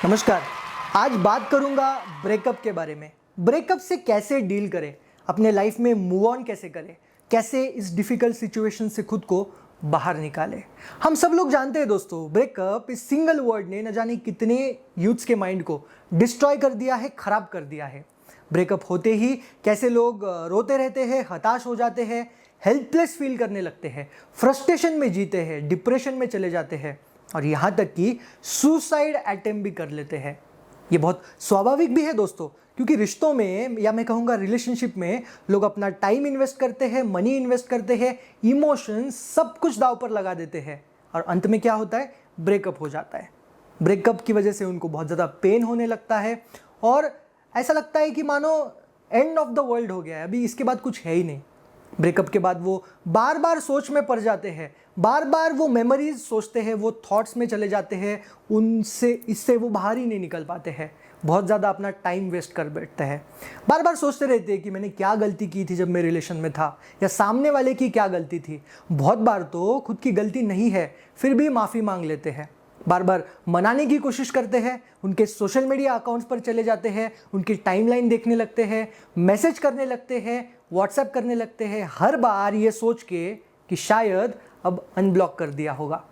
नमस्कार। आज बात करूंगा ब्रेकअप के बारे में। ब्रेकअप से कैसे डील करें, अपने लाइफ में मूव ऑन कैसे करें, कैसे इस डिफिकल्ट सिचुएशन से खुद को बाहर निकालें। हम सब लोग जानते हैं दोस्तों, ब्रेकअप इस सिंगल वर्ड ने न जाने कितने यूथ्स के माइंड को डिस्ट्रॉय कर दिया है, खराब कर दिया है। ब्रेकअप होते ही कैसे लोग रोते रहते हैं, हताश हो जाते हैं, हेल्पलेस फील करने लगते हैं, फ्रस्ट्रेशन में जीते हैं, डिप्रेशन में चले जाते हैं और यहाँ तक कि सुसाइड अटेम्प्ट भी कर लेते हैं। ये बहुत स्वाभाविक भी है दोस्तों, क्योंकि रिश्तों में या मैं कहूँगा रिलेशनशिप में लोग अपना टाइम इन्वेस्ट करते हैं, मनी इन्वेस्ट करते हैं, इमोशंस सब कुछ दांव पर लगा देते हैं और अंत में क्या होता है, ब्रेकअप हो जाता है। ब्रेकअप की वजह से उनको बहुत ज़्यादा पेन होने लगता है और ऐसा लगता है कि मानो एंड ऑफ द वर्ल्ड हो गया है, अभी इसके बाद कुछ है ही नहीं। ब्रेकअप के बाद वो बार बार सोच में पड़ जाते हैं, बार बार वो मेमोरीज सोचते हैं, वो थॉट्स में चले जाते हैं, इससे वो बाहर ही नहीं निकल पाते हैं। बहुत ज़्यादा अपना टाइम वेस्ट कर बैठते हैं, बार बार सोचते रहते हैं कि मैंने क्या गलती की थी जब मैं रिलेशन में था, या सामने वाले की क्या गलती थी। बहुत बार तो खुद की गलती नहीं है फिर भी माफ़ी मांग लेते हैं, बार बार मनाने की कोशिश करते हैं, उनके सोशल मीडिया अकाउंट्स पर चले जाते हैं, उनकी टाइमलाइन देखने लगते हैं, मैसेज करने लगते हैं, व्हाट्सएप करने लगते हैं, हर बार ये सोच के कि शायद अब अनब्लॉक कर दिया होगा।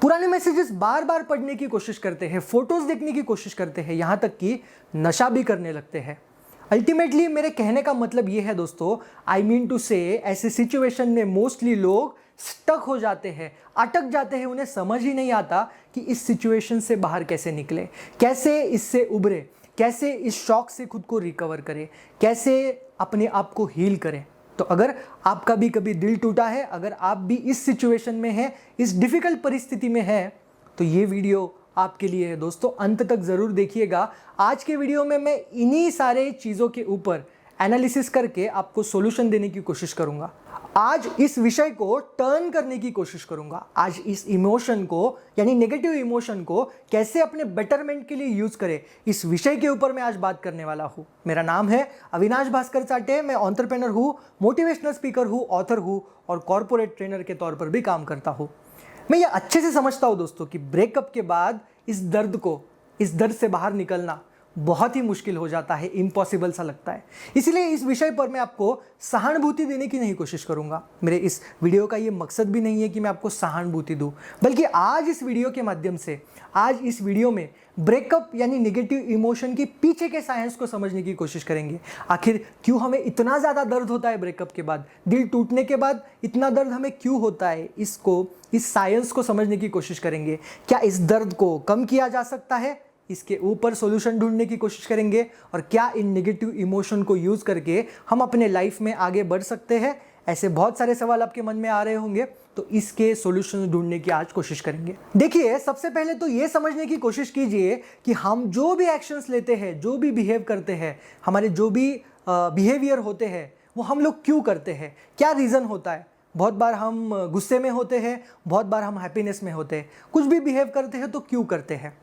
पुराने मैसेजेस बार बार पढ़ने की कोशिश करते हैं, फोटोज देखने की कोशिश करते हैं, यहाँ तक कि नशा भी करने लगते हैं। अल्टीमेटली मेरे कहने का मतलब ये है दोस्तों, आई मीन टू से ऐसे सिचुएशन में मोस्टली लोग स्टक हो जाते हैं, अटक जाते हैं। उन्हें समझ ही नहीं आता कि इस सिचुएशन से बाहर कैसे निकले, कैसे इससे उभरे, कैसे इस शॉक से खुद को रिकवर करें, कैसे अपने आप को हील करें। तो अगर आपका भी कभी दिल टूटा है, अगर आप भी इस सिचुएशन में हैं, इस डिफिकल्ट परिस्थिति में हैं, तो ये वीडियो आपके लिए है दोस्तों। अंत तक ज़रूर देखिएगा। आज के वीडियो में मैं इन्हीं सारे चीज़ों के ऊपर एनालिसिस करके आपको सॉल्यूशन देने की कोशिश करूंगा। आज इस विषय को टर्न करने की कोशिश करूंगा। आज इस इमोशन को यानी नेगेटिव इमोशन को कैसे अपने बेटरमेंट के लिए यूज करें, इस विषय के ऊपर मैं आज बात करने वाला हूं। मेरा नाम है अविनाश भास्कर चाटे, मैं एंटरप्रेन्योर हूं, मोटिवेशनल स्पीकर हूं, ऑथर हूं और कॉर्पोरेट ट्रेनर के तौर पर भी काम करता हूं। मैं ये अच्छे से समझता हूं दोस्तों कि ब्रेकअप के बाद इस दर्द से बाहर निकलना बहुत ही मुश्किल हो जाता है, इम्पॉसिबल सा लगता है। इसीलिए इस विषय पर मैं आपको सहानुभूति देने की नहीं कोशिश करूंगा। मेरे इस वीडियो का ये मकसद भी नहीं है कि मैं आपको सहानुभूति दूं, बल्कि आज इस वीडियो के माध्यम से, आज इस वीडियो में ब्रेकअप यानी नेगेटिव इमोशन के पीछे के साइंस को समझने की कोशिश करेंगे। आखिर क्यों हमें इतना ज़्यादा दर्द होता है ब्रेकअप के बाद, दिल टूटने के बाद इतना दर्द हमें क्यों होता है, इस साइंस को समझने की कोशिश करेंगे। क्या इस दर्द को कम किया जा सकता है, इसके ऊपर सॉल्यूशन ढूंढने की कोशिश करेंगे। और क्या इन नेगेटिव इमोशन को यूज करके हम अपने लाइफ में आगे बढ़ सकते हैं। ऐसे बहुत सारे सवाल आपके मन में आ रहे होंगे, तो इसके सॉल्यूशन ढूंढने की आज कोशिश करेंगे। देखिए, सबसे पहले तो ये समझने की कोशिश कीजिए कि हम जो भी एक्शंस लेते हैं, जो भी बिहेव करते हैं, हमारे जो भी बिहेवियर होते हैं, वो हम लोग क्यों करते हैं, क्या रीज़न होता है। बहुत बार हम गुस्से में होते हैं, बहुत बार हम हैप्पीनेस में होते हैं। कुछ भी बिहेव करते हैं तो क्यों करते हैं,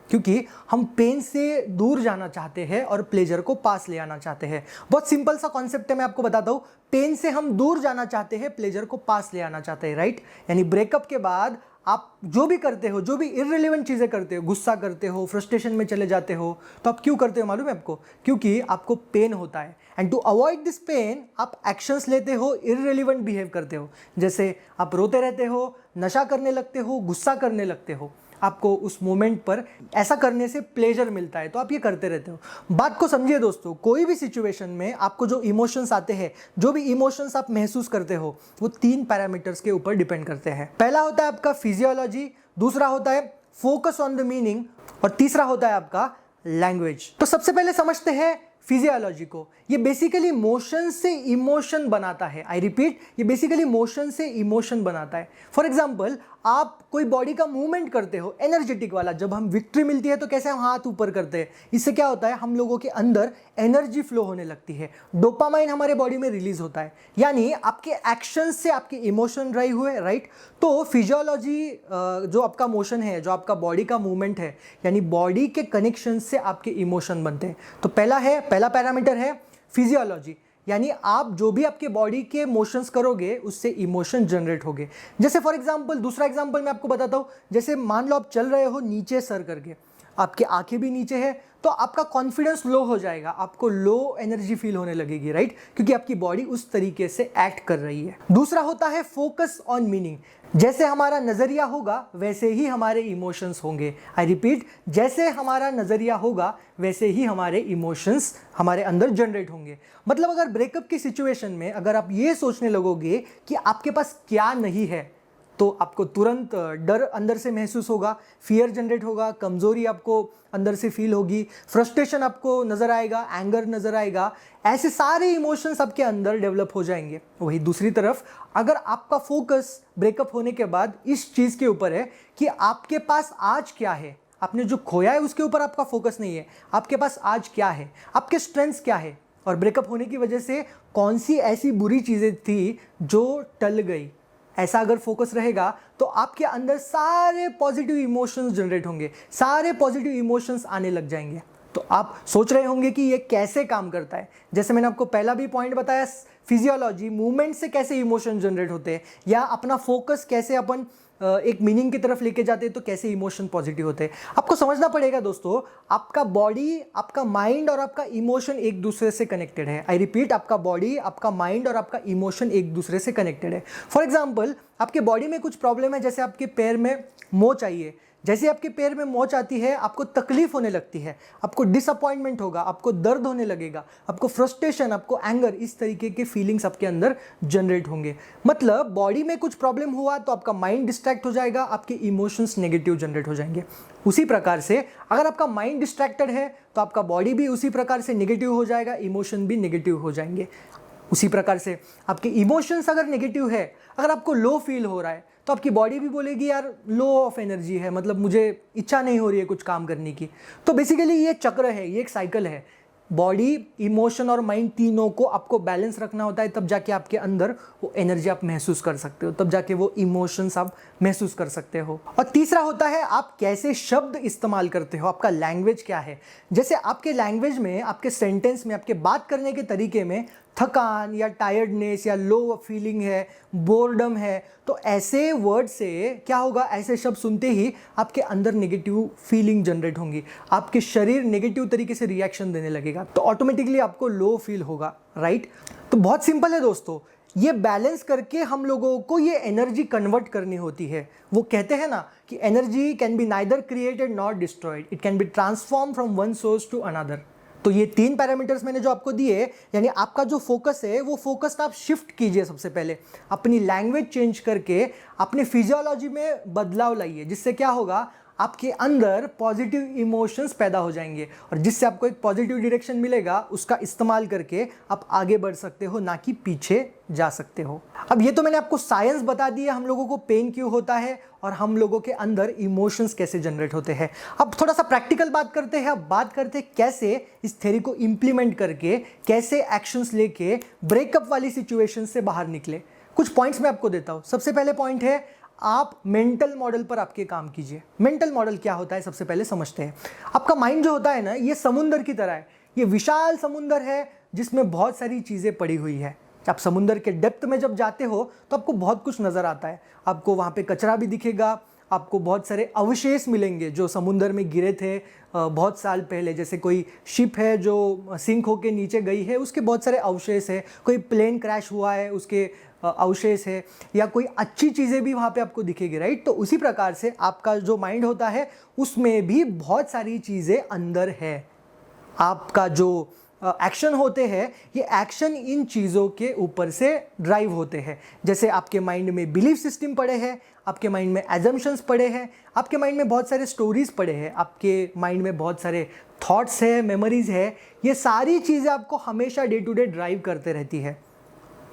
क्योंकि हम पेन से दूर जाना चाहते हैं और प्लेजर को पास ले आना चाहते हैं। बहुत सिंपल सा कॉन्सेप्ट है, मैं आपको बताता हूँ। पेन से हम दूर जाना चाहते हैं, प्लेजर को पास ले आना चाहते हैं, राइट। यानी ब्रेकअप के बाद आप जो भी करते हो, जो भी इररिलेवेंट चीज़ें करते हो, गुस्सा करते हो, फ्रस्ट्रेशन में चले जाते हो, तो आप क्यों करते हो मालूम है आपको? क्योंकि आपको पेन होता है। And to avoid this pain आप एक्शंस लेते हो, इररिलेवेंट बिहेव करते हो। जैसे आप रोते रहते हो, नशा करने लगते हो, गुस्सा करने लगते हो। आपको उस मोमेंट पर ऐसा करने से प्लेजर मिलता है, तो आप ये करते रहते हो। बात को समझिए दोस्तों, कोई भी सिचुएशन में आपको जो इमोशंस आते हैं, जो भी इमोशंस आप महसूस करते हो, वो 3 पैरामीटर्स के ऊपर डिपेंड करते हैं। पहला होता है आपका फिजियोलॉजी, दूसरा होता है फोकस ऑन द मीनिंग और तीसरा होता है आपका लैंग्वेज। तो सबसे पहले समझते हैं फिजियोलॉजी को। ये बेसिकली मोशन से इमोशन बनाता है। आई रिपीट, ये बेसिकली मोशन से इमोशन बनाता है। फॉर एग्जाम्पल, आप कोई बॉडी का मूवमेंट करते हो एनर्जेटिक वाला, जब हम विक्ट्री मिलती है तो कैसे हम हाथ ऊपर करते हैं, इससे क्या होता है, हम लोगों के अंदर एनर्जी फ्लो होने लगती है, डोपामाइन हमारे बॉडी में रिलीज होता है। यानी आपके एक्शन से आपके इमोशन ड्राइव हुए, राइट। तो फिजियोलॉजी जो आपका मोशन है, जो आपका बॉडी का मूवमेंट है, यानी बॉडी के कनेक्शन से आपके इमोशन बनते हैं। तो पहला पैरामीटर है फिजियोलॉजी, यानी आप जो भी आपके बॉडी के मोशंस करोगे उससे इमोशन जनरेट होंगे। जैसे फॉर एग्जांपल, दूसरा एग्जांपल मैं आपको बताता हूँ। जैसे मान लो आप चल रहे हो नीचे सर करके, आपकी आंखें भी नीचे है, तो आपका कॉन्फिडेंस लो हो जाएगा, आपको लो एनर्जी फील होने लगेगी, राइट, क्योंकि आपकी बॉडी उस तरीके से एक्ट कर रही है। दूसरा होता है फोकस ऑन मीनिंग। जैसे हमारा नजरिया होगा वैसे ही हमारे इमोशंस होंगे। आई रिपीट, जैसे हमारा नजरिया होगा वैसे ही हमारे इमोशंस हमारे अंदर जनरेट होंगे। मतलब अगर ब्रेकअप की सिचुएशन में अगर आप ये सोचने लगोगे कि आपके पास क्या नहीं है, तो आपको तुरंत डर अंदर से महसूस होगा, फियर जनरेट होगा, कमजोरी आपको अंदर से फील होगी, फ्रस्ट्रेशन आपको नजर आएगा, एंगर नजर आएगा, ऐसे सारे इमोशंस आपके अंदर डेवलप हो जाएंगे। वही दूसरी तरफ अगर आपका फोकस ब्रेकअप होने के बाद इस चीज के ऊपर है कि आपके पास आज क्या है, आपने जो खोया है उसके ऊपर आपका फोकस नहीं है, आपके पास आज क्या है, आपके स्ट्रेंथ्स क्या है, और ब्रेकअप होने की वजह से कौन सी ऐसी बुरी चीजें थी जो टल गई, ऐसा अगर फोकस रहेगा तो आपके अंदर सारे पॉजिटिव इमोशंस जनरेट होंगे, सारे पॉजिटिव इमोशंस आने लग जाएंगे। तो आप सोच रहे होंगे कि ये कैसे काम करता है। जैसे मैंने आपको पहला भी पॉइंट बताया, फिजियोलॉजी, मूवमेंट से कैसे इमोशन जनरेट होते हैं, या अपना फोकस कैसे अपन एक मीनिंग की तरफ लेके जाते हैं तो कैसे इमोशन पॉजिटिव होते हैं। आपको समझना पड़ेगा दोस्तों, आपका बॉडी, आपका माइंड और आपका इमोशन एक दूसरे से कनेक्टेड है। आई रिपीट, आपका बॉडी, आपका माइंड और आपका इमोशन एक दूसरे से कनेक्टेड है। फॉर एग्जाम्पल, आपके बॉडी में कुछ प्रॉब्लम है, जैसे आपके पैर में मोच आई है, जैसे आपके पैर में मोच आती है आपको तकलीफ होने लगती है, आपको डिसअपॉइंटमेंट होगा, आपको दर्द होने लगेगा, आपको फ्रस्ट्रेशन, आपको एंगर, इस तरीके के फीलिंग्स आपके अंदर जनरेट होंगे। मतलब बॉडी में कुछ प्रॉब्लम हुआ तो आपका माइंड डिस्ट्रैक्ट हो जाएगा, आपके इमोशंस नेगेटिव जनरेट हो जाएंगे। उसी प्रकार से अगर आपका माइंड डिस्ट्रैक्टेड है तो आपका बॉडी भी उसी प्रकार से नेगेटिव हो जाएगा, इमोशन भी नेगेटिव हो जाएंगे। उसी प्रकार से आपके इमोशंस अगर नेगेटिव है, अगर आपको लो फील हो रहा है तो आपकी बॉडी भी बोलेगी यार लो ऑफ एनर्जी है, मतलब मुझे इच्छा नहीं हो रही है कुछ काम करने की। तो बेसिकली ये चक्र है, ये एक साइकिल है। बॉडी, इमोशन और माइंड तीनों को आपको बैलेंस रखना होता है, तब जाके आपके अंदर वो एनर्जी आप महसूस कर सकते हो, तब जाके वो इमोशंस आप महसूस कर सकते हो। और तीसरा होता है आप कैसे शब्द इस्तेमाल करते हो, आपका लैंग्वेज क्या है। जैसे आपके लैंग्वेज में, आपके सेंटेंस में, आपके बात करने के तरीके में थकान या टायर्डनेस या लो फीलिंग है, बोर्डम है, तो ऐसे वर्ड से क्या होगा, ऐसे शब्द सुनते ही आपके अंदर नेगेटिव फीलिंग जनरेट होंगी, आपके शरीर नेगेटिव तरीके से रिएक्शन देने लगेगा, तो ऑटोमेटिकली आपको लो फील होगा, राइट। तो बहुत सिंपल है दोस्तों, ये बैलेंस करके हम लोगों को ये एनर्जी कन्वर्ट करनी होती है। वो कहते हैं ना कि energy can be neither created not destroyed, it can be transform from one source to another. तो ये 3 पैरामीटर्स मैंने जो आपको दिए, यानी आपका जो फोकस है वो फोकस आप शिफ्ट कीजिए। सबसे पहले अपनी लैंग्वेज चेंज करके अपने फिजियोलॉजी में बदलाव लाइए, जिससे क्या होगा, आपके अंदर पॉजिटिव इमोशंस पैदा हो जाएंगे और जिससे आपको एक पॉजिटिव डायरेक्शन मिलेगा, उसका इस्तेमाल करके आप आगे बढ़ सकते हो, ना कि पीछे जा सकते हो। अब ये तो मैंने आपको साइंस बता दी है, हम लोगों को पेन क्यों होता है और हम लोगों के अंदर इमोशंस कैसे जनरेट होते हैं। अब थोड़ा सा प्रैक्टिकल बात करते हैं। अब बात करते हैं कैसे इस थ्योरी को इंप्लीमेंट करके, कैसे एक्शंस लेके ब्रेकअप वाली सिचुएशन से बाहर निकले। कुछ पॉइंट्स मैं आपको देता हूं। सबसे पहले पॉइंट है, आप मेंटल मॉडल पर आपके काम कीजिए। मेंटल मॉडल क्या होता है सबसे पहले समझते हैं। आपका माइंड जो होता है ना, ये समुंदर की तरह है, ये विशाल समुंदर है जिसमें बहुत सारी चीज़ें पड़ी हुई है। आप समुंदर के डेप्थ में जब जाते हो तो आपको बहुत कुछ नज़र आता है, आपको वहाँ पे कचरा भी दिखेगा, आपको बहुत सारे अवशेष मिलेंगे जो समुंदर में गिरे थे बहुत साल पहले। जैसे कोई शिप है जो सिंक होके नीचे गई है, उसके बहुत सारे अवशेष है, कोई प्लेन क्रैश हुआ है उसके अवशेष है, या कोई अच्छी चीज़ें भी वहाँ पे आपको दिखेगी, राइट। तो उसी प्रकार से आपका जो माइंड होता है उसमें भी बहुत सारी चीज़ें अंदर है। आपका जो एक्शन होते हैं, ये एक्शन इन चीज़ों के ऊपर से ड्राइव होते हैं। जैसे आपके माइंड में बिलीफ सिस्टम पड़े हैं, आपके माइंड में एजम्पशंस पड़े हैं, आपके माइंड में बहुत सारे स्टोरीज पड़े हैं, आपके माइंड में बहुत सारे थॉट्स है, मेमोरीज है। ये सारी चीज़ें आपको हमेशा डे टू डे ड्राइव करते रहती है।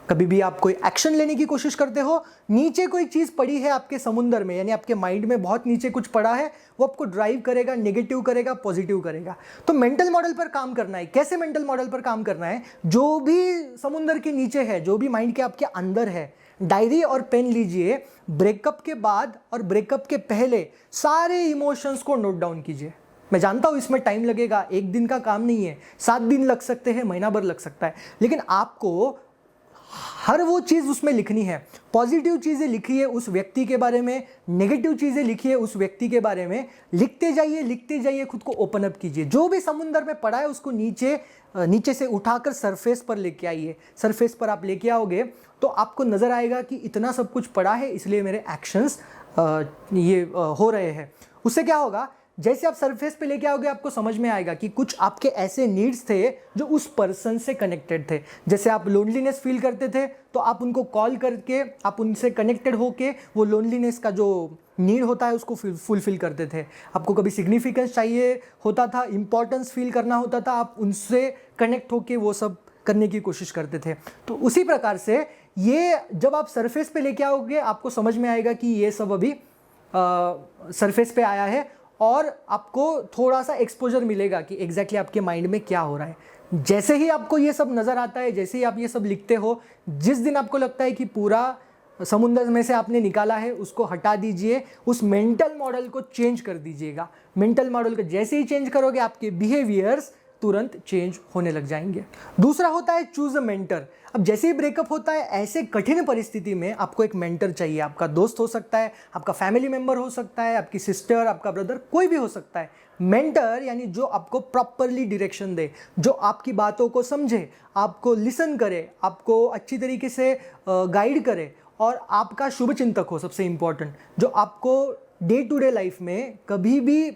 कभी भी आप कोई एक्शन लेने की कोशिश करते हो, नीचे कोई चीज़ पड़ी है आपके समुंदर में, यानी आपके माइंड में बहुत नीचे कुछ पड़ा है, वो आपको ड्राइव करेगा, नेगेटिव करेगा, पॉजिटिव करेगा। तो मेंटल मॉडल पर काम करना है। कैसे मेंटल मॉडल पर काम करना है? जो भी समुंदर के नीचे है, जो भी माइंड के आपके अंदर है, डायरी और पेन लीजिए, ब्रेकअप के बाद और ब्रेकअप के पहले सारे इमोशंस को नोट डाउन कीजिए। मैं जानता हूँ इसमें टाइम लगेगा, एक दिन का काम नहीं है, 7 दिन लग सकते हैं, महीना भर लग सकता है, लेकिन आपको हर वो चीज़ उसमें लिखनी है। पॉजिटिव चीज़ें लिखिए उस व्यक्ति के बारे में, नेगेटिव चीज़ें लिखिए उस व्यक्ति के बारे में। लिखते जाइए, खुद को ओपन अप कीजिए। जो भी समुंदर में पड़ा है उसको नीचे से उठाकर सरफेस पर लेके आइए। सरफेस पर आप लेके आओगे तो आपको नज़र आएगा कि इतना सब कुछ पड़ा है, इसलिए मेरे एक्शंस हो रहे हैं। उससे क्या होगा, जैसे आप सरफेस पे लेके आओगे आपको समझ में आएगा कि कुछ आपके ऐसे नीड्स थे जो उस पर्सन से कनेक्टेड थे। जैसे आप लोनलीनेस फील करते थे तो आप उनको कॉल करके आप उनसे कनेक्टेड होके वो लोनलीनेस का जो नीड होता है उसको फुलफिल करते थे। आपको कभी सिग्निफिकेंस चाहिए होता था, इंपॉर्टेंस फील करना होता था, आप उनसे कनेक्ट होके वो सब करने की कोशिश करते थे। तो उसी प्रकार से ये जब आप सरफेस पे लेके आओगे आपको समझ में आएगा कि ये सब अभी सरफेस पे आया है और आपको थोड़ा सा एक्सपोजर मिलेगा कि एग्जैक्टली आपके माइंड में क्या हो रहा है। जैसे ही आपको ये सब नज़र आता है, जैसे ही आप ये सब लिखते हो, जिस दिन आपको लगता है कि पूरा समुंदर में से आपने निकाला है उसको हटा दीजिए, उस मेंटल मॉडल को चेंज कर दीजिएगा। मेंटल मॉडल को जैसे ही चेंज करोगे आपके बिहेवियर्स तुरंत चेंज होने लग जाएंगे। दूसरा होता है चूज अ मेंटर। अब जैसे ही ब्रेकअप होता है ऐसे कठिन परिस्थिति में आपको एक मेंटर चाहिए। आपका दोस्त हो सकता है, आपका फैमिली मेंबर हो सकता है, आपकी सिस्टर, आपका ब्रदर, कोई भी हो सकता है। मेंटर यानी जो आपको प्रॉपरली डायरेक्शन दे, जो आपकी बातों को समझे, आपको लिसन करे, आपको अच्छी तरीके से गाइड करे और आपका शुभ चिंतक हो। सबसे इंपॉर्टेंट, जो आपको डे टू डे लाइफ में कभी भी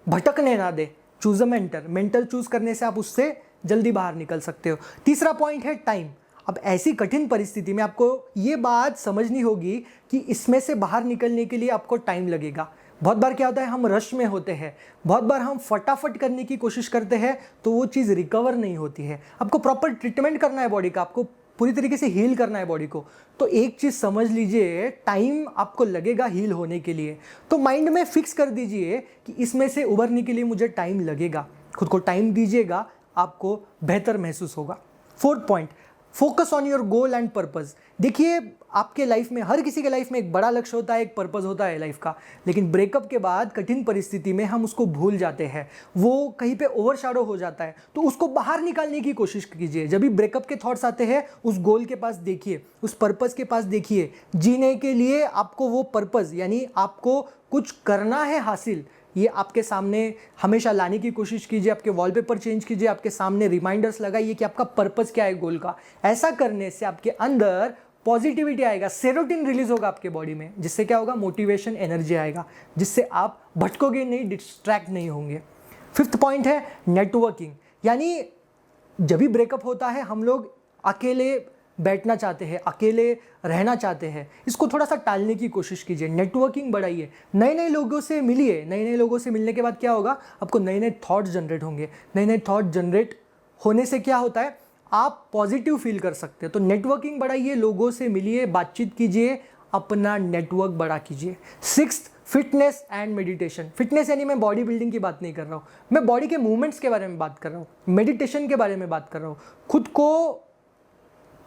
भटकने ना दे। Choose a mentor. Mentor choose करने से आप उससे जल्दी बाहर निकल सकते हो। तीसरा पॉइंट है टाइम। अब ऐसी कठिन परिस्थिति में आपको ये बात समझनी होगी कि इसमें से बाहर निकलने के लिए आपको टाइम लगेगा। बहुत बार क्या होता है, हम रश में होते हैं, बहुत बार हम फटाफट करने की कोशिश करते हैं तो वो चीज़ रिकवर नहीं होती है। आपको प्रॉपर ट्रीटमेंट करना है बॉडी का, आपको पूरी तरीके से हील करना है बॉडी को। तो एक चीज़ समझ लीजिए, टाइम आपको लगेगा हील होने के लिए। तो माइंड में फिक्स कर दीजिए कि इसमें से उभरने के लिए मुझे टाइम लगेगा। खुद को टाइम दीजिएगा, आपको बेहतर महसूस होगा। Fourth point, focus on your goal and purpose. देखिए, आपके लाइफ में, हर किसी के लाइफ में एक बड़ा लक्ष्य होता है, एक पर्पस होता है लाइफ का। लेकिन ब्रेकअप के बाद कठिन परिस्थिति में हम उसको भूल जाते हैं, वो कहीं पे ओवरशैडो हो जाता है। तो उसको बाहर निकालने की कोशिश कीजिए। जब भी ब्रेकअप के थॉट्स आते हैं उस गोल के पास देखिए, उस पर्पस के पास देखिए। जीने के लिए आपको वो पर्पस यानी आपको कुछ करना है हासिल, ये आपके सामने हमेशा लाने की कोशिश कीजिए। आपके वॉलपेपर चेंज कीजिए, आपके सामने रिमाइंडर्स लगाइए कि आपका पर्पस क्या है गोल का। ऐसा करने से आपके अंदर पॉजिटिविटी आएगा, सेरोटिन रिलीज होगा आपके बॉडी में, जिससे क्या होगा, मोटिवेशन, एनर्जी आएगा, जिससे आप भटकोगे नहीं, डिस्ट्रैक्ट नहीं होंगे। फिफ्थ पॉइंट है नेटवर्किंग। यानी जब भी ब्रेकअप होता है हम लोग अकेले बैठना चाहते हैं, अकेले रहना चाहते हैं। इसको थोड़ा सा टालने की कोशिश कीजिए, नेटवर्किंग बढ़ाइए, नए नए लोगों से मिलिए। नए नए लोगों से मिलने के बाद क्या होगा, आपको नए नए थॉट्स जनरेट होंगे। नए नए थॉट जनरेट होने से क्या होता है, आप पॉजिटिव फील कर सकते हैं। तो नेटवर्किंग बढ़ाइए, लोगों से मिलिए, बातचीत कीजिए, अपना नेटवर्क बड़ा कीजिए। Sixth, fitness and meditation. Fitness यानी मैं बॉडी बिल्डिंग की बात नहीं कर रहा हूँ, मैं बॉडी के मूवमेंट्स के बारे में बात कर रहा हूँ, मेडिटेशन के बारे में बात कर रहा हूँ। खुद को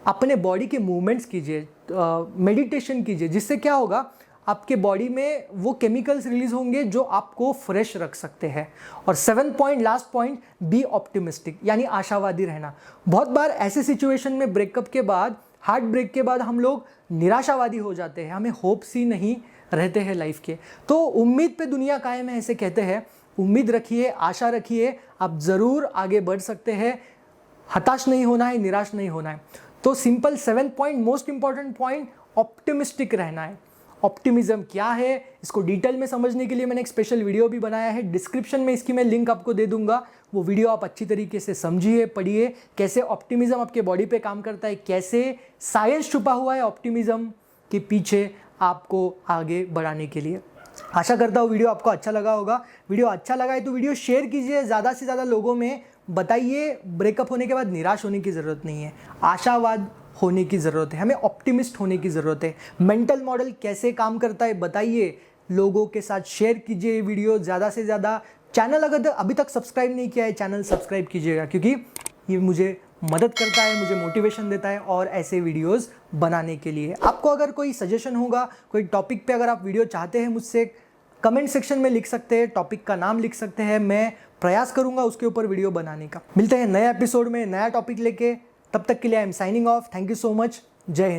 अपने बॉडी के मूवमेंट्स कीजिए, मेडिटेशन कीजिए, जिससे क्या होगा, आपके बॉडी में वो केमिकल्स रिलीज होंगे जो आपको फ्रेश रख सकते हैं। और 7th point, last point, be optimistic, यानी आशावादी रहना। बहुत बार ऐसे सिचुएशन में ब्रेकअप के बाद, हार्ट ब्रेक के बाद हम लोग निराशावादी हो जाते हैं, हमें होप्स ही नहीं रहते हैं लाइफ के। तो उम्मीद पे दुनिया कायम है ऐसे कहते हैं। उम्मीद रखिए, आशा रखिए, आप ज़रूर आगे बढ़ सकते हैं। हताश नहीं होना है, निराश नहीं होना है। तो simple 7th point, most important point, optimistic रहना है। ऑप्टिमिज्म क्या है, इसको डिटेल में समझने के लिए मैंने एक स्पेशल वीडियो भी बनाया है, डिस्क्रिप्शन में इसकी मैं लिंक आपको दे दूंगा। वो वीडियो आप अच्छी तरीके से समझिए, पढ़िए, कैसे ऑप्टिमिज्म आपके बॉडी पे काम करता है, कैसे साइंस छुपा हुआ है ऑप्टिमिज्म के पीछे आपको आगे बढ़ाने के लिए। आशा करता हूँ वीडियो आपको अच्छा लगा होगा। वीडियो अच्छा लगा है तो वीडियो शेयर कीजिए, ज़्यादा से ज़्यादा लोगों में बताइए। ब्रेकअप होने के बाद निराश होने की ज़रूरत नहीं है, आशावाद होने की ज़रूरत है, हमें ऑप्टिमिस्ट होने की ज़रूरत है। मेंटल मॉडल कैसे काम करता है बताइए, लोगों के साथ शेयर कीजिए ये वीडियो ज़्यादा से ज़्यादा। चैनल अगर अभी तक सब्सक्राइब नहीं किया है, चैनल सब्सक्राइब कीजिएगा, क्योंकि ये मुझे मदद करता है, मुझे मोटिवेशन देता है और ऐसे वीडियोस बनाने के लिए। आपको अगर कोई सजेशन होगा, कोई टॉपिक पे अगर आप वीडियो चाहते हैं मुझसे, कमेंट सेक्शन में लिख सकते हैं, टॉपिक का नाम लिख सकते हैं, मैं प्रयास करूंगा उसके ऊपर वीडियो बनाने का। मिलते हैं नए एपिसोड में नया टॉपिक लेके, तब तक के लिए I am signing off. Thank you so much. जय हिंद।